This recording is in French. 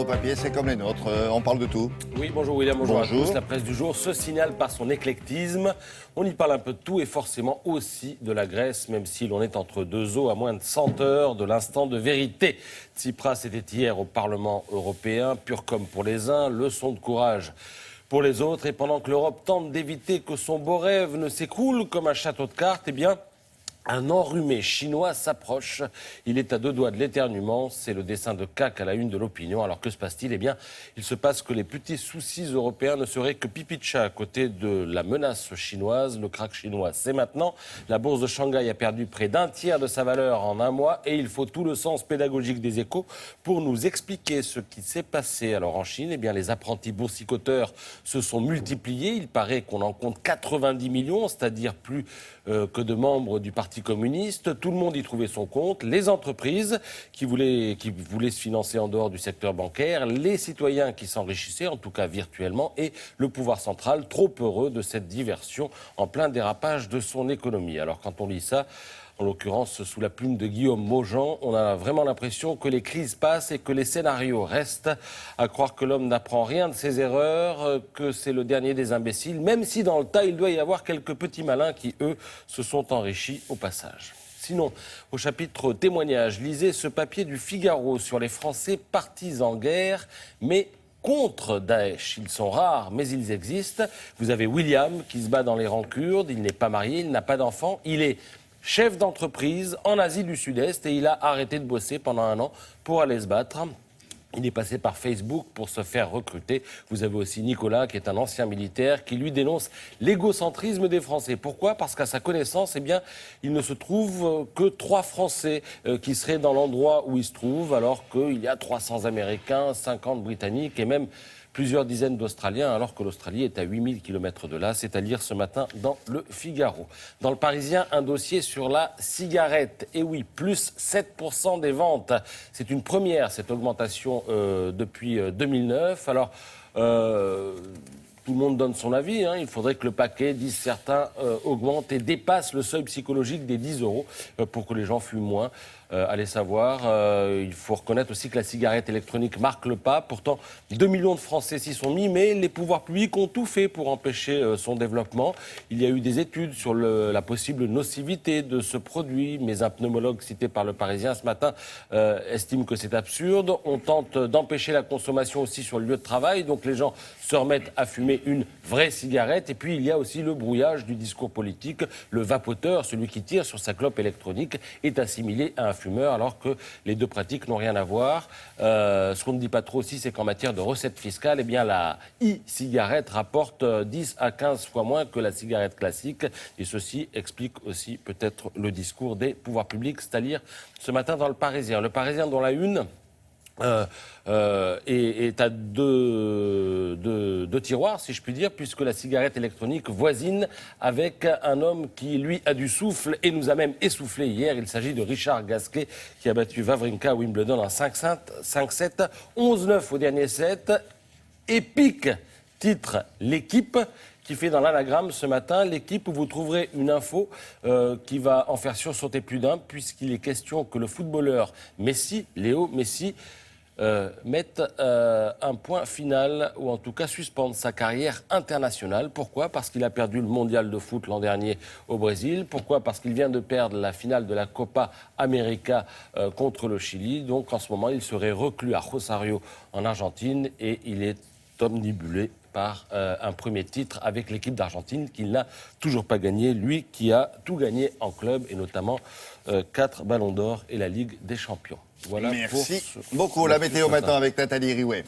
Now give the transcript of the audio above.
papiers, c'est comme les nôtres, on parle de tout. Oui, bonjour William, bonjour à Bonjour. tous. La presse du jour se signale par son éclectisme. On y parle un peu de tout et forcément aussi de la Grèce, même si l'on est entre deux eaux à moins de 100 heures de l'instant de vérité. Tsipras était hier au Parlement européen, pur comme pour les uns, leçon de courage pour les autres. Et pendant que l'Europe tente d'éviter que son beau rêve ne s'écroule comme un château de cartes, eh bien, un enrhumé chinois s'approche. Il est à deux doigts de l'éternuement. C'est le dessin de CAC à la une de l'opinion. Alors que se passe-t-il ? Eh bien, il se passe que les petits soucis européens ne seraient que pipi de chat à côté de la menace chinoise. Le krach chinois, c'est maintenant. La bourse de Shanghai a perdu près d'un tiers de sa valeur en un mois. Et il faut tout le sens pédagogique des Échos pour nous expliquer ce qui s'est passé. Alors en Chine, eh bien, les apprentis boursicoteurs se sont multipliés. Il paraît qu'on en compte 90 millions, c'est-à-dire plus que de membres du Parti communiste. Tout le monde y trouvait son compte. Les entreprises qui voulaient se financer en dehors du secteur bancaire, les citoyens qui s'enrichissaient, en tout cas virtuellement, et le pouvoir central, trop heureux de cette diversion en plein dérapage de son économie. Alors quand on lit ça, en l'occurrence sous la plume de Guillaume Maujean, on a vraiment l'impression que les crises passent et que les scénarios restent, à croire que l'homme n'apprend rien de ses erreurs, que c'est le dernier des imbéciles, même si dans le tas, il doit y avoir quelques petits malins qui, eux, se sont enrichis au passage. Sinon, au chapitre témoignages, lisez ce papier du Figaro sur les Français partis en guerre, mais contre Daesh. Ils sont rares, mais ils existent. Vous avez William qui se bat dans les rangs kurdes, il n'est pas marié, il n'a pas d'enfant, il est chef d'entreprise en Asie du Sud-Est et il a arrêté de bosser pendant un an pour aller se battre. Il est passé par Facebook pour se faire recruter. Vous avez aussi Nicolas, qui est un ancien militaire, qui lui dénonce l'égocentrisme des Français. Pourquoi ? Parce qu'à sa connaissance, eh bien, il ne se trouve que 3 Français qui seraient dans l'endroit où il se trouve, alors qu'il y a 300 Américains, 50 Britanniques et même plusieurs dizaines d'Australiens, alors que l'Australie est à 8000 km de là. C'est à lire ce matin dans le Figaro. Dans le Parisien, un dossier sur la cigarette. Et oui, plus 7% des ventes. C'est une première, cette augmentation depuis 2009. Alors, tout le monde donne son avis. Il faudrait que le paquet, disent certains, augmente et dépasse le seuil psychologique des 10 € pour que les gens fument moins. Allez savoir. Il faut reconnaître aussi que la cigarette électronique marque le pas. Pourtant, 2 millions de Français s'y sont mis, mais les pouvoirs publics ont tout fait pour empêcher son développement. Il y a eu des études sur la possible nocivité de ce produit. Mais un pneumologue cité par le Parisien ce matin estime que c'est absurde. On tente d'empêcher la consommation aussi sur le lieu de travail. Donc les gens se remettent à fumer une vraie cigarette. Et puis il y a aussi le brouillage du discours politique. Le vapoteur, celui qui tire sur sa clope électronique, est assimilé à un fumeur, alors que les deux pratiques n'ont rien à voir. Ce qu'on ne dit pas trop aussi, c'est qu'en matière de recettes fiscales, eh bien, la e-cigarette rapporte 10 à 15 fois moins que la cigarette classique. Et ceci explique aussi peut-être le discours des pouvoirs publics, c'est-à-dire ce matin dans le Parisien. Le Parisien dont la une est à deux tiroirs, si je puis dire, puisque la cigarette électronique voisine avec un homme qui, lui, a du souffle et nous a même essoufflé hier. Il s'agit de Richard Gasquet, qui a battu Wawrinka à Wimbledon en 5-7, 11-9 au dernier set. Épique titre L'Équipe, qui fait dans l'anagramme ce matin, L'Équipe, où vous trouverez une info qui va en faire sursauter plus d'un, puisqu'il est question que le footballeur Messi, Léo Messi, mette un point final, ou en tout cas suspendre sa carrière internationale. Pourquoi ? Parce qu'il a perdu le mondial de foot l'an dernier au Brésil. Pourquoi ? Parce qu'il vient de perdre la finale de la Copa América contre le Chili. Donc en ce moment, il serait reclus à Rosario en Argentine et il est omnibulé par un premier titre avec l'équipe d'Argentine qu'il n'a toujours pas gagné, lui qui a tout gagné en club et notamment 4 ballons d'or et la Ligue des Champions. Voilà. Merci beaucoup. La météo maintenant avec Nathalie Riouet.